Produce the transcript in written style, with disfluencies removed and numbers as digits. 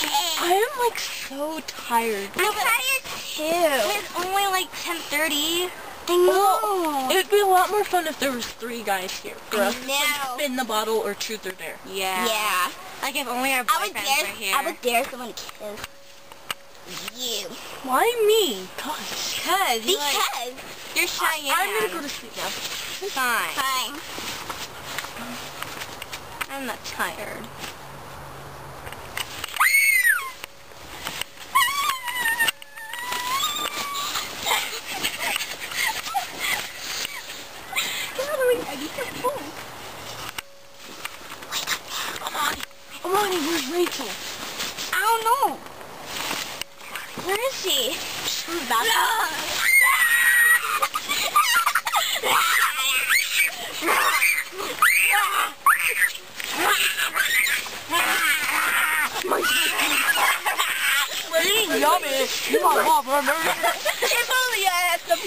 I am like so tired. I'm tired too. It's only like 10:30. I know. Well, it would be a lot more fun if there was 3 guys here for us to like, know. spin the bottle or truth or dare. Yeah. Yeah. Like if only our boyfriends were here. I would dare someone to kiss you. Why me? Gosh. Because you're Cheyenne. I'm gonna go to sleep now. Fine. Fine. I'm not tired. Amani, where's Rachel? I don't know. Where is she? She's back. Yummy. You want more, remember? If only I had some